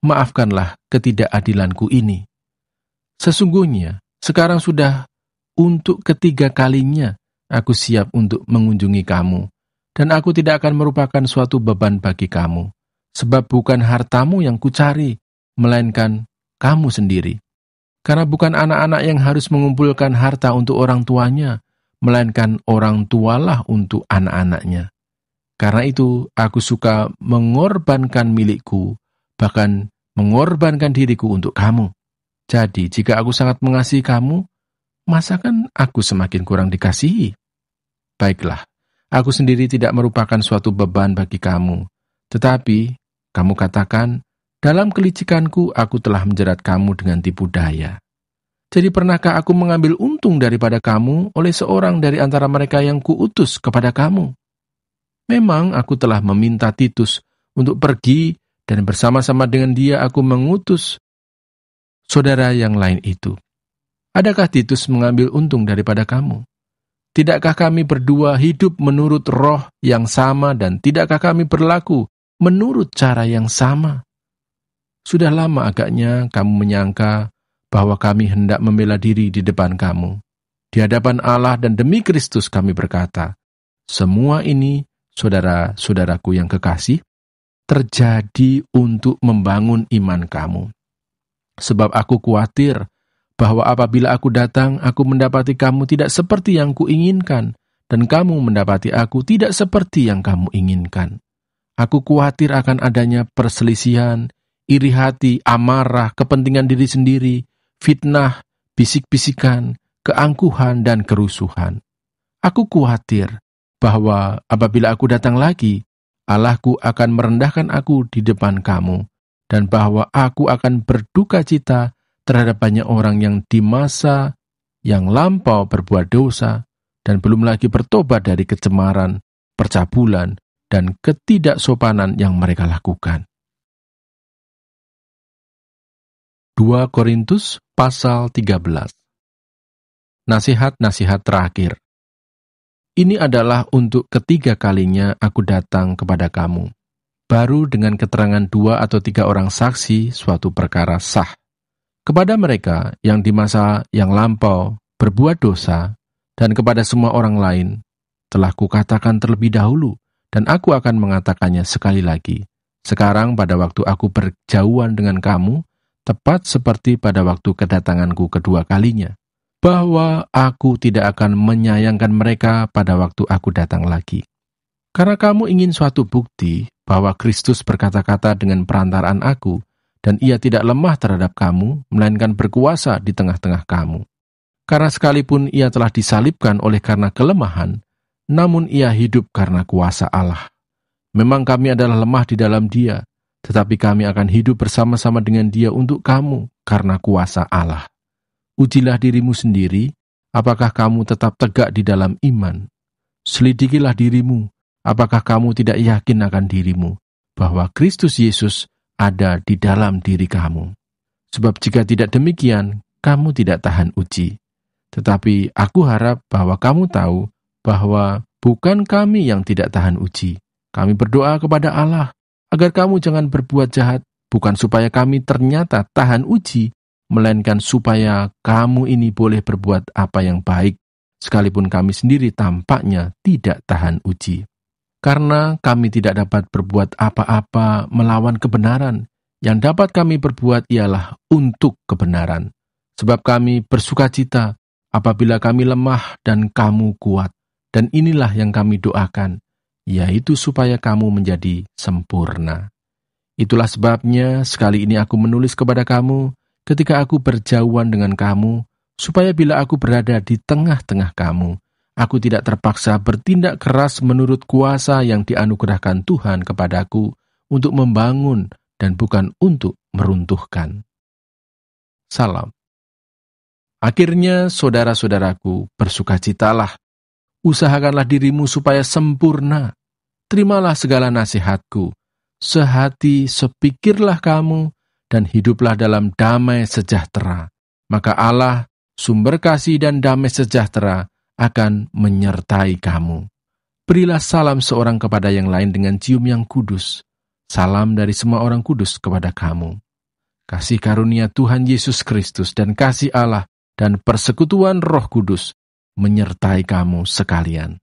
Maafkanlah ketidakadilanku ini. Sesungguhnya, sekarang sudah untuk ketiga kalinya aku siap untuk mengunjungi kamu, dan aku tidak akan merupakan suatu beban bagi kamu, sebab bukan hartamu yang kucari, melainkan kamu sendiri. Karena bukan anak-anak yang harus mengumpulkan harta untuk orang tuanya, melainkan orang tualah untuk anak-anaknya. Karena itu, aku suka mengorbankan milikku, bahkan mengorbankan diriku untuk kamu. Jadi, jika aku sangat mengasihi kamu, masakan aku semakin kurang dikasihi? Baiklah, aku sendiri tidak merupakan suatu beban bagi kamu. Tetapi, kamu katakan, dalam kelicikanku aku telah menjerat kamu dengan tipu daya. Jadi pernahkah aku mengambil untung daripada kamu oleh seorang dari antara mereka yang kuutus kepada kamu? Memang aku telah meminta Titus untuk pergi, dan bersama-sama dengan dia aku mengutus saudara yang lain itu. Adakah Titus mengambil untung daripada kamu? Tidakkah kami berdua hidup menurut roh yang sama, dan tidakkah kami berlaku menurut cara yang sama? Sudah lama agaknya kamu menyangka bahwa kami hendak membela diri di depan kamu. Di hadapan Allah dan demi Kristus kami berkata, semua ini, saudara-saudaraku yang kekasih, terjadi untuk membangun iman kamu. Sebab aku khawatir bahwa apabila aku datang, aku mendapati kamu tidak seperti yang kuinginkan, dan kamu mendapati aku tidak seperti yang kamu inginkan. Aku khawatir akan adanya perselisihan, iri hati, amarah, kepentingan diri sendiri, fitnah, bisik-bisikan, keangkuhan, dan kerusuhan. Aku khawatir bahwa apabila aku datang lagi, Allahku akan merendahkan aku di depan kamu, dan bahwa aku akan berduka cita terhadap banyak orang yang di masa yang lampau berbuat dosa, dan belum lagi bertobat dari kecemaran, percabulan, dan ketidaksopanan yang mereka lakukan. 2 Korintus pasal 13. Nasihat-nasihat terakhir. Ini adalah untuk ketiga kalinya aku datang kepada kamu. Baru dengan keterangan 2 atau 3 orang saksi suatu perkara sah. Kepada mereka yang di masa yang lampau berbuat dosa, dan kepada semua orang lain, telah kukatakan terlebih dahulu, dan aku akan mengatakannya sekali lagi. Sekarang pada waktu aku berjauhan dengan kamu, tepat seperti pada waktu kedatanganku kedua kalinya, bahwa aku tidak akan menyayangkan mereka pada waktu aku datang lagi. Karena kamu ingin suatu bukti bahwa Kristus berkata-kata dengan perantaraan aku, dan ia tidak lemah terhadap kamu, melainkan berkuasa di tengah-tengah kamu. Karena sekalipun ia telah disalibkan oleh karena kelemahan, namun ia hidup karena kuasa Allah. Memang kami adalah lemah di dalam dia, tetapi kami akan hidup bersama-sama dengan dia untuk kamu, karena kuasa Allah. Ujilah dirimu sendiri, apakah kamu tetap tegak di dalam iman. Selidikilah dirimu, apakah kamu tidak yakin akan dirimu, bahwa Kristus Yesus ada di dalam diri kamu. Sebab jika tidak demikian, kamu tidak tahan uji. Tetapi aku harap bahwa kamu tahu bahwa bukan kami yang tidak tahan uji. Kami berdoa kepada Allah, agar kamu jangan berbuat jahat, bukan supaya kami ternyata tahan uji, melainkan supaya kamu ini boleh berbuat apa yang baik, sekalipun kami sendiri tampaknya tidak tahan uji. Karena kami tidak dapat berbuat apa-apa melawan kebenaran, yang dapat kami berbuat ialah untuk kebenaran. Sebab kami bersukacita apabila kami lemah dan kamu kuat, dan inilah yang kami doakan, yaitu supaya kamu menjadi sempurna. Itulah sebabnya sekali ini aku menulis kepada kamu ketika aku berjauhan dengan kamu, supaya bila aku berada di tengah-tengah kamu, aku tidak terpaksa bertindak keras menurut kuasa yang dianugerahkan Tuhan kepadaku untuk membangun dan bukan untuk meruntuhkan. Salam. Akhirnya, saudara-saudaraku, bersukacitalah. Usahakanlah dirimu supaya sempurna. Terimalah segala nasihatku. Sehati sepikirlah kamu, dan hiduplah dalam damai sejahtera. Maka Allah, sumber kasih dan damai sejahtera, akan menyertai kamu. Berilah salam seorang kepada yang lain dengan cium yang kudus. Salam dari semua orang kudus kepada kamu. Kasih karunia Tuhan Yesus Kristus dan kasih Allah dan persekutuan Roh Kudus menyertai kamu sekalian.